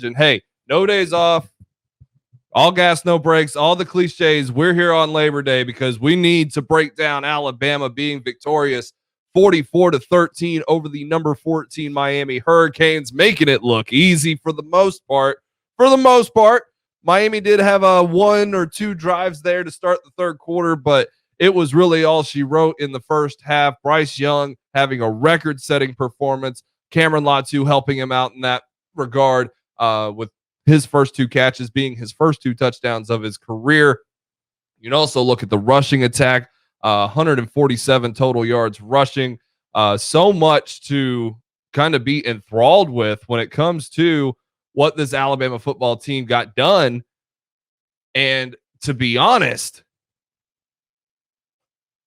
And hey, no days off, all gas, no brakes, all the cliches. We're here on Labor Day because we need to break down Alabama being victorious 44-13 over the number 14 Miami Hurricanes, making it look easy for the most part. For the most part, Miami did have a 1 or 2 drives there to start the third quarter, but it was really all she wrote in the first half. Bryce Young having a record-setting performance. Cameron Latu helping him out in that regard with his first 2 catches being his first 2 touchdowns of his career. You can also look at the rushing attack, 147 total yards rushing. So much to kind of be enthralled with when it comes to what this Alabama football team got done. And to be honest,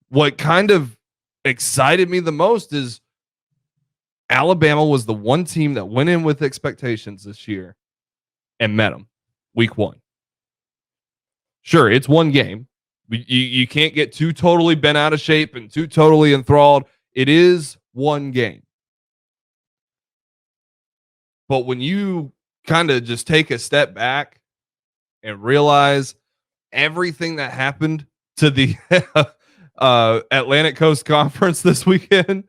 what kind of excited me the most is Alabama was the one team that went in with expectations this year and met them week 1. Sure, it's one game. You can't get too totally bent out of shape and too totally enthralled. It is one game. But when you kind of just take a step back and realize everything that happened to the Atlantic Coast Conference this weekend,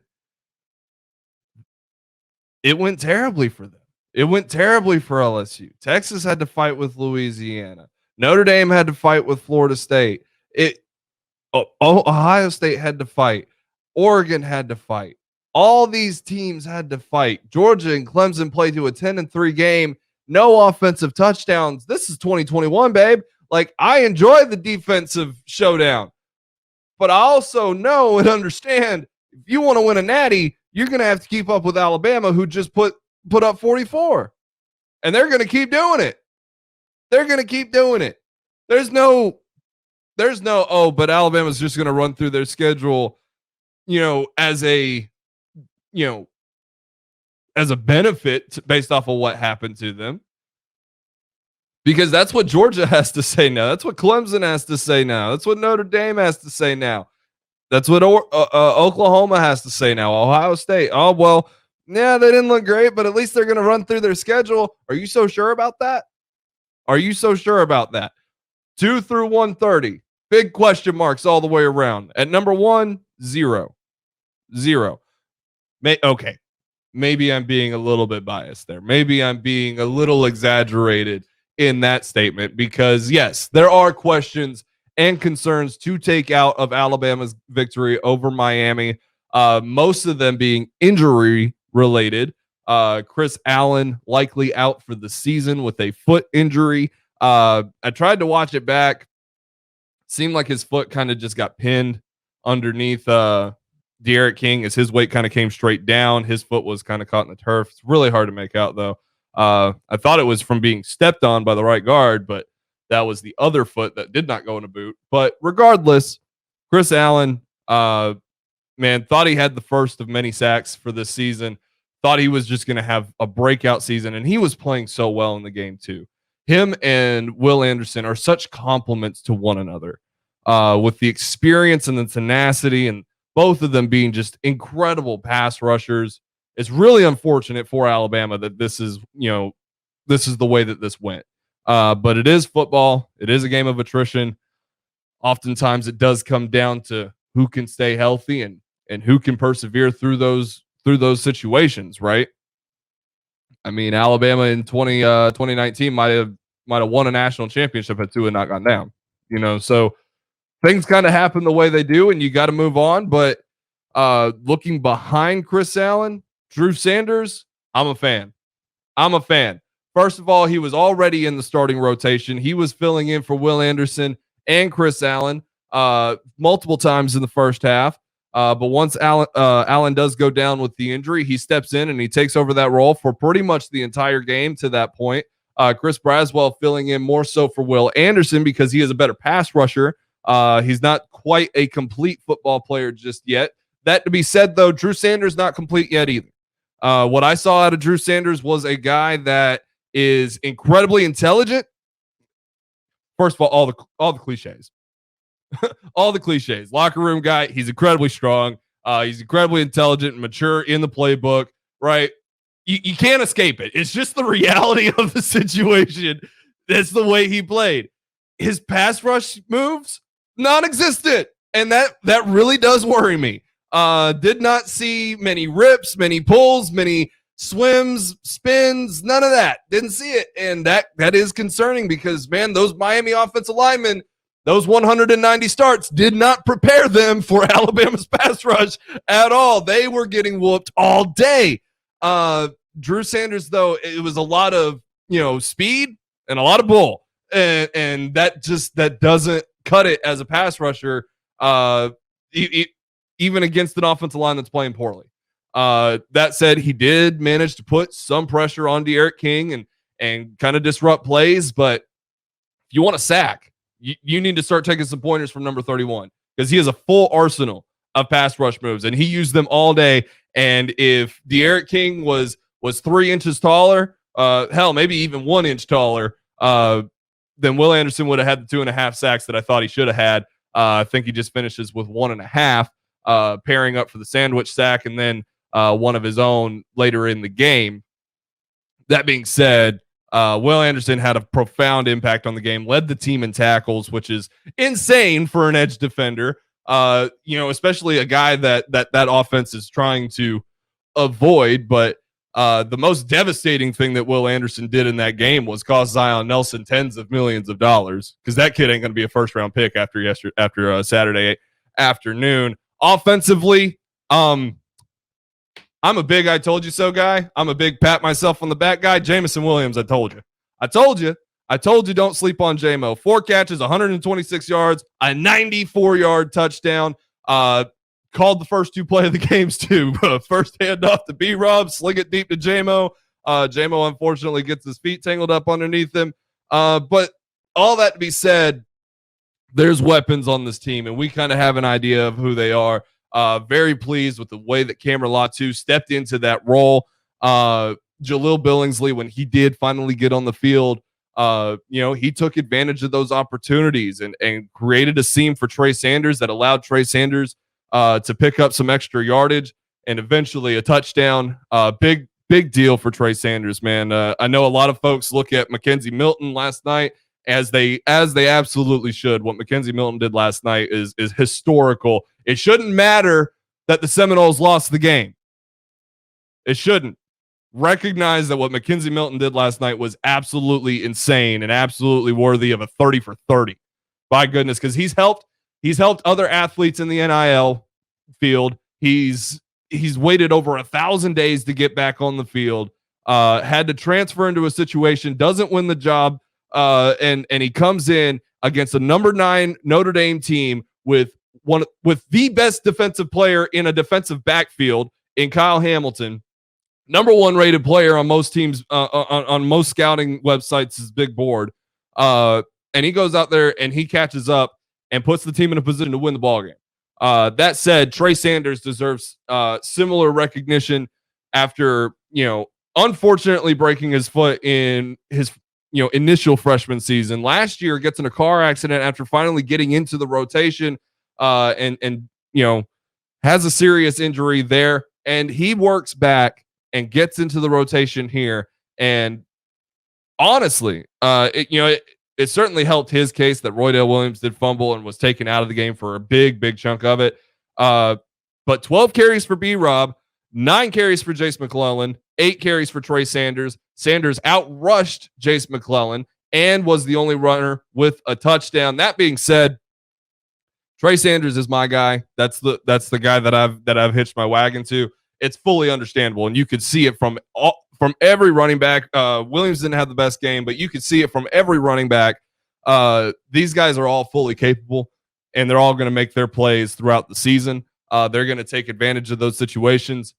it went terribly for them. It went terribly for LSU. Texas had to fight with Louisiana. Notre Dame had to fight with Florida State. Ohio State had to fight. Oregon had to fight. All these teams had to fight. Georgia and Clemson played to a 10-3 game. No offensive touchdowns. This is 2021, babe. Like, I enjoy the defensive showdown. But I also know and understand if you want to win a natty, you're going to have to keep up with Alabama, who just put up 44. And they're going to keep doing it. They're going to keep doing it. There's no, but Alabama's just going to run through their schedule, as a benefit based off of what happened to them. Because that's what Georgia has to say now. That's what Clemson has to say now. That's what Notre Dame has to say now. That's what Oklahoma has to say now. Ohio State. Oh, well, yeah, they didn't look great, but at least they're going to run through their schedule. Are you so sure about that? Are you so sure about that? 2 through 130. Big question marks all the way around. At number 1, 0. Okay. Maybe I'm being a little bit biased there. Maybe I'm being a little exaggerated in that statement because, yes, there are questions and concerns to take out of Alabama's victory over Miami, most of them being injury related. Chris Allen likely out for the season with a foot injury. I tried to watch it back. Seemed like his foot kind of just got pinned underneath De'Aaron King as his weight kind of came straight down. His foot was kind of caught in the turf. It's really hard to make out, though. I thought it was from being stepped on by the right guard, but that was the other foot that did not go in a boot. But regardless, Chris Allen, thought he had the first of many sacks for this season. Thought he was just going to have a breakout season, and he was playing so well in the game too. Him and Will Anderson are such complements to one another with the experience and the tenacity, and both of them being just incredible pass rushers. It's really unfortunate for Alabama that this is the way that this went. But it is football. It is a game of attrition. Oftentimes it does come down to who can stay healthy and who can persevere through those situations, right? I mean, Alabama in 2019 might have won a national championship had Tua not gone down. So things kind of happen the way they do, and you got to move on. But looking behind Chris Allen, Trey Sanders, I'm a fan. First of all, he was already in the starting rotation. He was filling in for Will Anderson and Chris Allen multiple times in the first half. But once Allen does go down with the injury, he steps in and he takes over that role for pretty much the entire game to that point. Chris Braswell filling in more so for Will Anderson because he is a better pass rusher. He's not quite a complete football player just yet. That to be said, though, Trey Sanders not complete yet either. What I saw out of Trey Sanders was a guy that is incredibly intelligent. First of all the cliches. All the cliches. Locker room guy. He's incredibly strong. He's incredibly intelligent and mature in the playbook, right? you can't escape it. It's just the reality of the situation. That's the way he played. His pass rush moves, non-existent. And that really does worry me. Did not see many rips, many pulls, many swims, spins, none of that. Didn't see it. And that is concerning because, man, those Miami offensive linemen, those 190 starts did not prepare them for Alabama's pass rush at all. They were getting whooped all day. Drew Sanders, though, it was a lot of, speed and a lot of bull. And that doesn't cut it as a pass rusher, even against an offensive line that's playing poorly. That said, he did manage to put some pressure on D'Eriq King and kind of disrupt plays. But if you want a sack, you need to start taking some pointers from number 31 because he has a full arsenal of pass rush moves, and he used them all day. And if D'Eriq King was 3 inches taller, hell, maybe even 1 inch taller, then Will Anderson would have had the 2.5 sacks that I thought he should have had. I think he just finishes with 1.5, pairing up for the sandwich sack and then one of his own later in the game. That being said, Will Anderson had a profound impact on the game, led the team in tackles, which is insane for an edge defender, especially a guy that offense is trying to avoid. But the most devastating thing that Will Anderson did in that game was cost Zion Nelson tens of millions of dollars because that kid ain't going to be a first-round pick after Saturday afternoon. Offensively, I'm a big I told you so guy. I'm a big pat myself on the back guy. Jamison Williams, I told you don't sleep on J-Mo. 4 catches, 126 yards, a 94-yard touchdown. Called the first 2 play of the games too. First handoff to B-Rob, sling it deep to J-Mo. J-Mo unfortunately gets his feet tangled up underneath him. But all that to be said, there's weapons on this team, and we kind of have an idea of who they are. Very pleased with the way that Cameron Latu stepped into that role. Jaleel Billingsley, when he did finally get on the field, he took advantage of those opportunities and created a seam for Trey Sanders that allowed Trey Sanders to pick up some extra yardage and eventually a touchdown. Big deal for Trey Sanders, man. I know a lot of folks look at Mackenzie Milton last night as they absolutely should. What Mackenzie Milton did last night is historical. It shouldn't matter that the Seminoles lost the game. It shouldn't. Recognize that what Mackenzie Milton did last night was absolutely insane and absolutely worthy of a 30 for 30. By goodness, because he's helped other athletes in the NIL field. He's waited over 1,000 days to get back on the field. Had to transfer into a situation, doesn't win the job, and he comes in against a number 9 Notre Dame team with the best defensive player in a defensive backfield in Kyle Hamilton, number 1 rated player on most teams, on most scouting websites' is big board. And he goes out there and he catches up and puts the team in a position to win the ball game. That said, Trey Sanders deserves similar recognition after, unfortunately breaking his foot in his, initial freshman season. Last year, gets in a car accident after finally getting into the rotation, and has a serious injury there. And he works back and gets into the rotation here. And honestly, it certainly helped his case that Roydale Williams did fumble and was taken out of the game for a big chunk of it. But 12 carries for B-Rob, 9 carries for Jace McClellan, 8 carries for Trey Sanders. Sanders outrushed Jace McClellan and was the only runner with a touchdown. That being said, Trey Sanders is my guy. That's the guy that I've hitched my wagon to. It's fully understandable, and you could see it from every running back. Williams didn't have the best game, but you could see it from every running back. These guys are all fully capable, and they're all going to make their plays throughout the season. They're going to take advantage of those situations.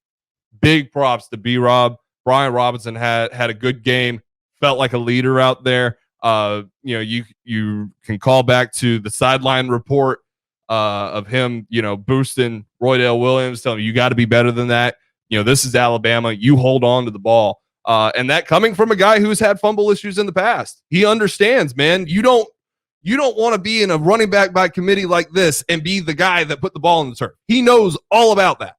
Big props to B-Rob. Brian Robinson had a good game, felt like a leader out there. You can call back to the sideline report of him, boosting Roydale Williams, telling him you got to be better than that. This is Alabama. You hold on to the ball. And that coming from a guy who's had fumble issues in the past. He understands, man. You don't want to be in a running back by committee like this and be the guy that put the ball in the turf. He knows all about that.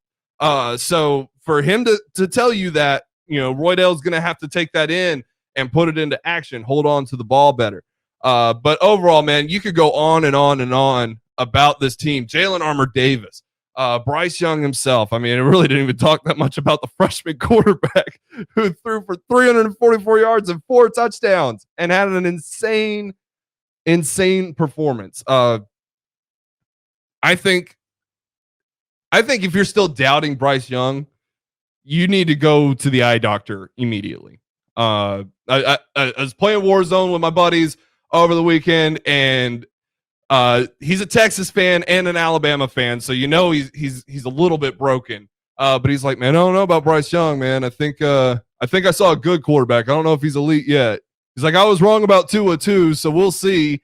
So for him to tell you that Roydell's going to have to take that in and put it into action, hold on to the ball better. But overall, man, you could go on and on and on about this team. Jalen Armour-Davis, Bryce Young himself. I mean, it really didn't even talk that much about the freshman quarterback who threw for 344 yards and 4 touchdowns and had an insane performance. I think if you're still doubting Bryce Young, you need to go to the eye doctor immediately. I was playing Warzone with my buddies over the weekend, and he's a Texas fan and an Alabama fan, so he's a little bit broken. But he's like, man, I don't know about Bryce Young, man. I think I saw a good quarterback. I don't know if he's elite yet. He's like, I was wrong about Tua too, so we'll see.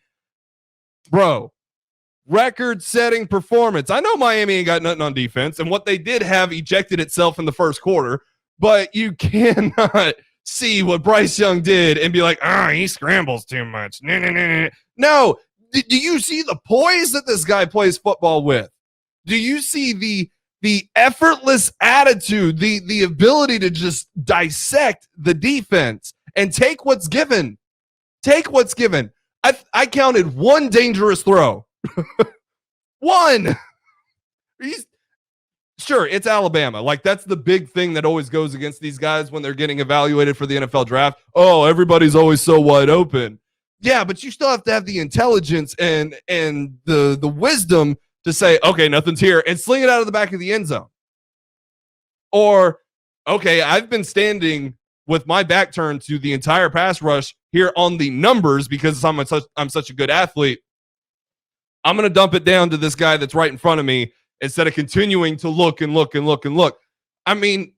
Bro, record-setting performance. I know Miami ain't got nothing on defense, and what they did have ejected itself in the first quarter, but you cannot see what Bryce Young did and be like, he scrambles too much. No. Do you see the poise that this guy plays football with? Do you see the effortless attitude, the ability to just dissect the defense and take what's given? Take what's given. I counted one dangerous throw. One. Sure, it's Alabama. Like, that's the big thing that always goes against these guys when they're getting evaluated for the NFL draft. Oh, everybody's always so wide open. Yeah, but you still have to have the intelligence and the wisdom to say, okay, nothing's here, and sling it out of the back of the end zone. Or, okay, I've been standing with my back turned to the entire pass rush here on the numbers because I'm such a good athlete. I'm going to dump it down to this guy that's right in front of me instead of continuing to look and look and look and look. I mean,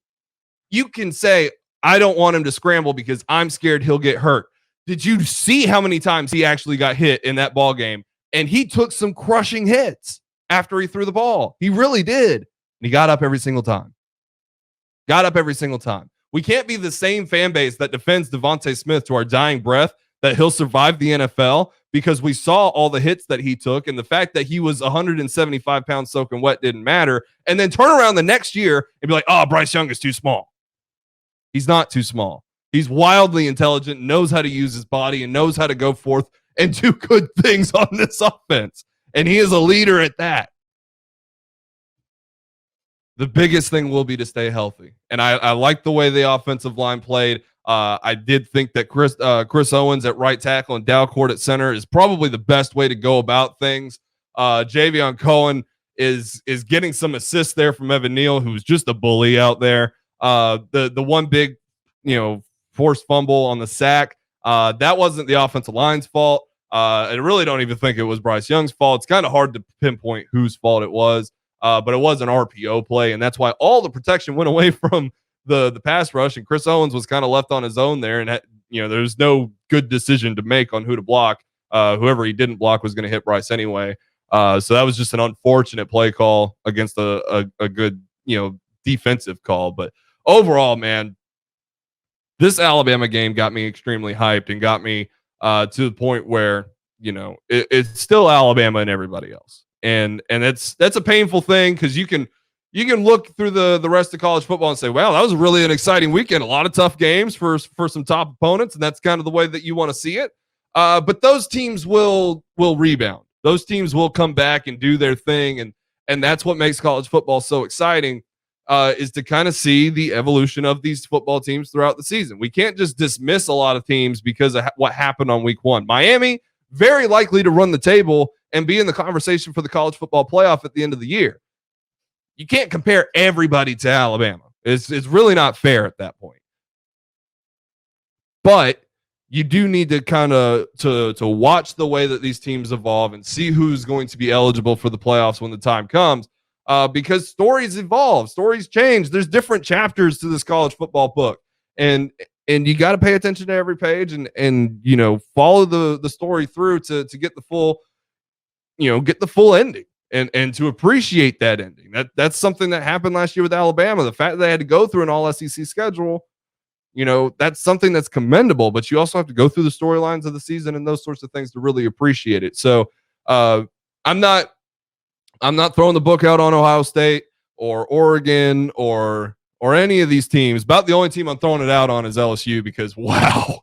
you can say, I don't want him to scramble because I'm scared he'll get hurt. Did you see how many times he actually got hit in that ball game? And he took some crushing hits after he threw the ball. He really did. And he got up every single time. We can't be the same fan base that defends Devontae Smith to our dying breath that he'll survive the NFL because we saw all the hits that he took and the fact that he was 175 pounds soaking wet didn't matter. And then turn around the next year and be like, Bryce Young is too small. He's not too small. He's wildly intelligent, knows how to use his body, and knows how to go forth and do good things on this offense. And he is a leader at that. The biggest thing will be to stay healthy. And I like the way the offensive line played. I did think that Chris Owens at right tackle and Dalcourt at center is probably the best way to go about things. Javion Cohen is getting some assists there from Evan Neal, who's just a bully out there. The one big, forced fumble on the sack, that wasn't the offensive line's fault. I really don't even think it was Bryce Young's fault. It's kind of hard to pinpoint whose fault it was, but it was an RPO play, and that's why all the protection went away from the pass rush, and Chris Owens was kind of left on his own there, and there's no good decision to make on who to block. Whoever he didn't block was going to hit Bryce anyway. So that was just an unfortunate play call against a good defensive call. But overall, man, this Alabama game got me extremely hyped and got me to the point where it's still Alabama and everybody else, and that's a painful thing because you can look through the rest of college football and say, wow, that was really an exciting weekend. A lot of tough games for some top opponents, and that's kind of the way that you want to see it. But those teams will rebound. Those teams will come back and do their thing, and that's what makes college football so exciting. Is to kind of see the evolution of these football teams throughout the season. We can't just dismiss a lot of teams because of what happened on week one. Miami, very likely to run the table and be in the conversation for the college football playoff at the end of the year. You can't compare everybody to Alabama. It's really not fair at that point. But you do need to kind of to watch the way that these teams evolve and see who's going to be eligible for the playoffs when the time comes. Because stories evolve, stories change. There's different chapters to this college football book, and you got to pay attention to every page and follow the story through to get the full ending and to appreciate that ending. That's something that happened last year with Alabama. The fact that they had to go through an all SEC schedule, that's something that's commendable. But you also have to go through the storylines of the season and those sorts of things to really appreciate it. So I'm not throwing the book out on Ohio State or Oregon or or any of these teams. About the only team I'm throwing it out on is LSU because wow.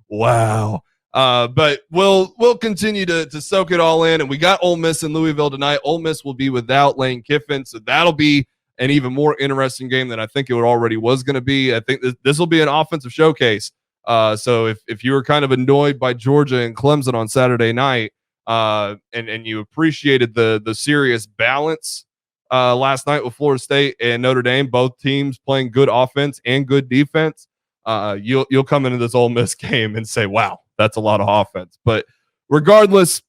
Wow. But we'll continue to soak it all in. And we got Ole Miss in Louisville tonight. Ole Miss will be without Lane Kiffin, so that'll be an even more interesting game than I think it already was going to be. I think this will be an offensive showcase. So if you were kind of annoyed by Georgia and Clemson on Saturday night, and you appreciated the serious balance last night with Florida State and Notre Dame, both teams playing good offense and good defense, you'll come into this Ole Miss game and say, wow, that's a lot of offense. But regardless,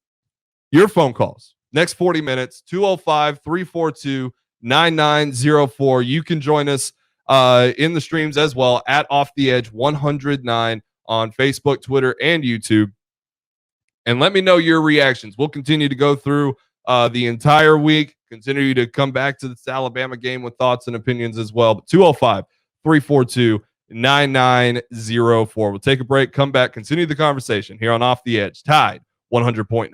your phone calls next 40 minutes, 205-342-9904. You can join us in the streams as well at Off the Edge 109 on Facebook, Twitter, and YouTube. And let me know your reactions. We'll continue to go through the entire week, continue to come back to this Alabama game with thoughts and opinions as well. But 205-342-9904. We'll take a break, come back, continue the conversation here on Off the Edge, Tide 100.9.